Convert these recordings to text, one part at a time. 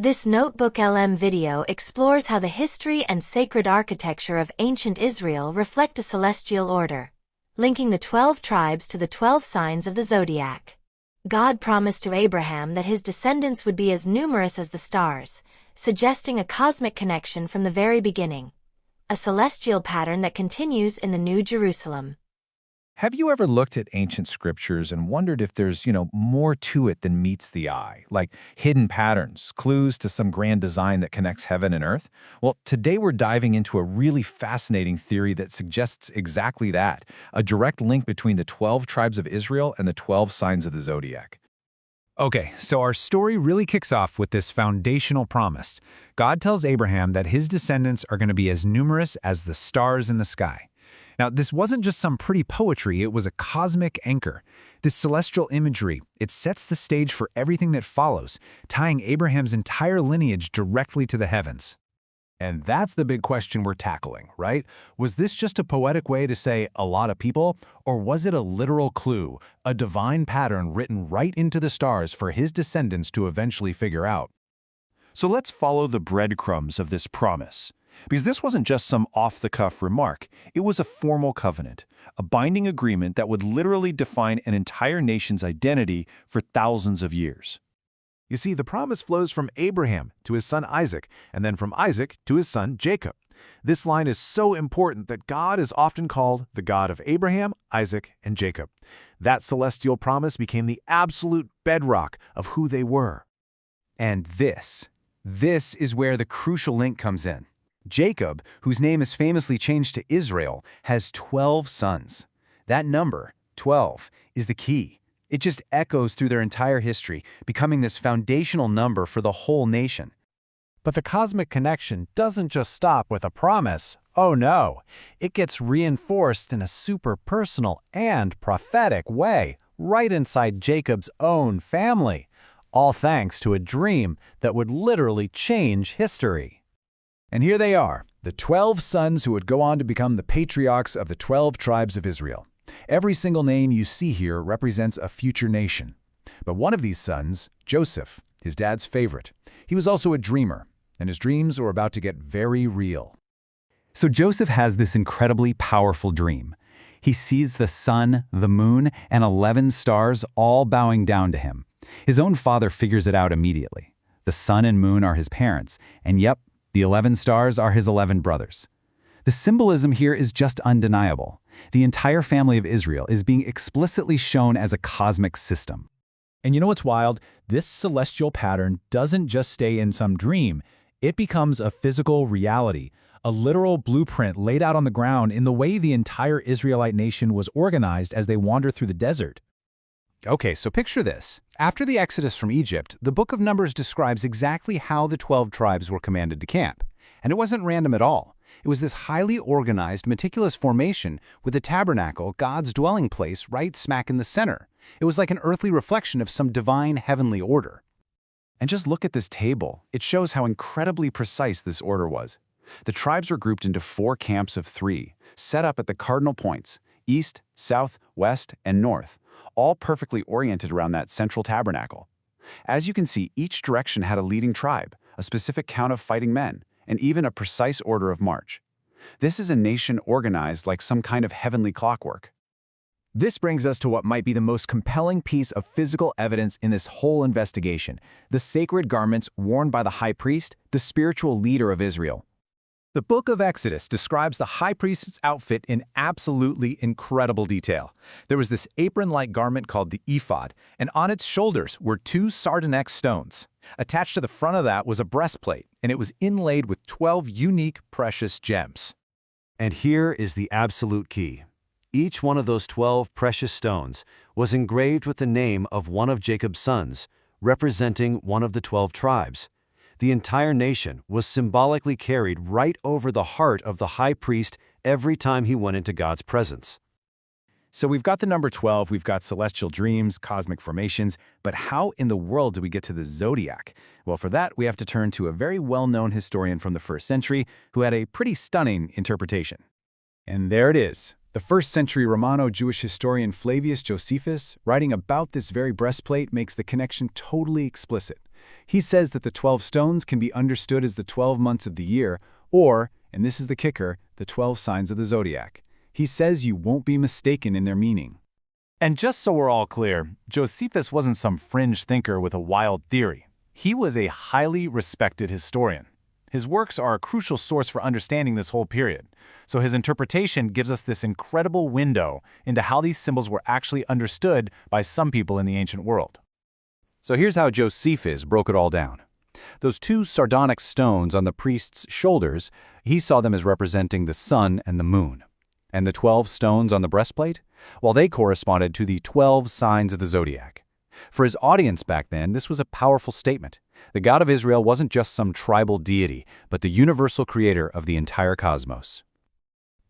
This Notebook LM video explores how the history and sacred architecture of ancient Israel reflect a celestial order, linking the 12 tribes to the 12 signs of the zodiac. God promised to Abraham that his descendants would be as numerous as the stars, suggesting a cosmic connection from the very beginning, a celestial pattern that continues in the New Jerusalem. Have you ever looked at ancient scriptures and wondered if there's, more to it than meets the eye, like hidden patterns, clues to some grand design that connects heaven and earth? Well, today we're diving into a really fascinating theory that suggests exactly that, a direct link between the 12 tribes of Israel and the 12 signs of the zodiac. Okay, so our story really kicks off with this foundational promise. God tells Abraham that his descendants are going to be as numerous as the stars in the sky. Now, this wasn't just some pretty poetry, it was a cosmic anchor. This celestial imagery, it sets the stage for everything that follows, tying Abraham's entire lineage directly to the heavens. And that's the big question we're tackling, right? Was this just a poetic way to say a lot of people, or was it a literal clue, a divine pattern written right into the stars for his descendants to eventually figure out? So let's follow the breadcrumbs of this promise. Because this wasn't just some off-the-cuff remark, it was a formal covenant, a binding agreement that would literally define an entire nation's identity for thousands of years. You see, the promise flows from Abraham to his son Isaac, and then from Isaac to his son Jacob. This line is so important that God is often called the God of Abraham, Isaac, and Jacob. That celestial promise became the absolute bedrock of who they were. And this is where the crucial link comes in. Jacob, whose name is famously changed to Israel, has 12 sons. That number, 12, is the key. It just echoes through their entire history, becoming this foundational number for the whole nation. But the cosmic connection doesn't just stop with a promise. Oh no, it gets reinforced in a super personal and prophetic way, right inside Jacob's own family, all thanks to a dream that would literally change history. And here they are, the 12 sons who would go on to become the patriarchs of the 12 tribes of Israel. Every single name you see here represents a future nation. But one of these sons, Joseph, his dad's favorite, he was also a dreamer, and his dreams were about to get very real. So Joseph has this incredibly powerful dream. He sees the sun, the moon, and 11 stars all bowing down to him. His own father figures it out immediately. The sun and moon are his parents, and yep, the 11 stars are his 11 brothers. The symbolism here is just undeniable. The entire family of Israel is being explicitly shown as a cosmic system. And you know what's wild? This celestial pattern doesn't just stay in some dream. It becomes a physical reality, a literal blueprint laid out on the ground in the way the entire Israelite nation was organized as they wander through the desert. Okay, so picture this. After the Exodus from Egypt, the book of Numbers describes exactly how the 12 tribes were commanded to camp. And it wasn't random at all. It was this highly organized, meticulous formation with the tabernacle, God's dwelling place, right smack in the center. It was like an earthly reflection of some divine heavenly order. And just look at this table. It shows how incredibly precise this order was. The tribes were grouped into 4 camps of 3, set up at the cardinal points, east, south, west, and north, all perfectly oriented around that central tabernacle. As you can see, each direction had a leading tribe, a specific count of fighting men, and even a precise order of march. This is a nation organized like some kind of heavenly clockwork. This brings us to what might be the most compelling piece of physical evidence in this whole investigation, the sacred garments worn by the high priest, the spiritual leader of Israel. The book of Exodus describes the high priest's outfit in absolutely incredible detail. There was this apron-like garment called the ephod, and on its shoulders were 2 sardonyx stones. Attached to the front of that was a breastplate, and it was inlaid with 12 unique, precious gems. And here is the absolute key. Each one of those 12 precious stones was engraved with the name of one of Jacob's sons, representing one of the 12 tribes. The entire nation was symbolically carried right over the heart of the high priest every time he went into God's presence. So we've got the number 12, we've got celestial dreams, cosmic formations, but how in the world do we get to the zodiac? Well, for that, we have to turn to a very well-known historian from the 1st century who had a pretty stunning interpretation. And there it is. The 1st century Romano-Jewish historian Flavius Josephus, writing about this very breastplate, makes the connection totally explicit. He says that the 12 stones can be understood as the 12 months of the year, or, and this is the kicker, the 12 signs of the zodiac. He says you won't be mistaken in their meaning. And just so we're all clear, Josephus wasn't some fringe thinker with a wild theory. He was a highly respected historian. His works are a crucial source for understanding this whole period, so his interpretation gives us this incredible window into how these symbols were actually understood by some people in the ancient world. So here's how Josephus broke it all down. Those two sardonyx stones on the priest's shoulders, he saw them as representing the sun and the moon. And the 12 stones on the breastplate? Well, they corresponded to the 12 signs of the zodiac. For his audience back then, this was a powerful statement. The God of Israel wasn't just some tribal deity, but the universal creator of the entire cosmos.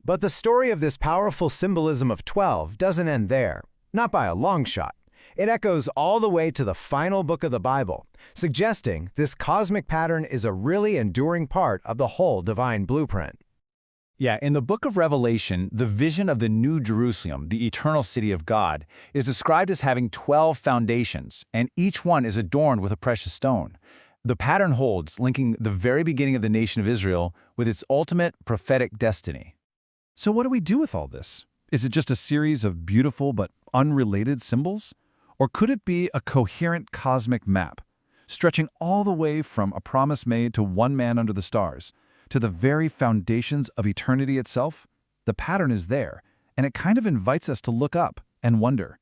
But the story of this powerful symbolism of 12 doesn't end there, not by a long shot. It echoes all the way to the final book of the Bible, suggesting this cosmic pattern is a really enduring part of the whole divine blueprint. Yeah, in the book of Revelation, the vision of the New Jerusalem, the eternal city of God, is described as having 12 foundations, and each one is adorned with a precious stone. The pattern holds, linking the very beginning of the nation of Israel with its ultimate prophetic destiny. So what do we do with all this? Is it just a series of beautiful but unrelated symbols? Or could it be a coherent cosmic map, stretching all the way from a promise made to one man under the stars, to the very foundations of eternity itself? The pattern is there, and it kind of invites us to look up and wonder,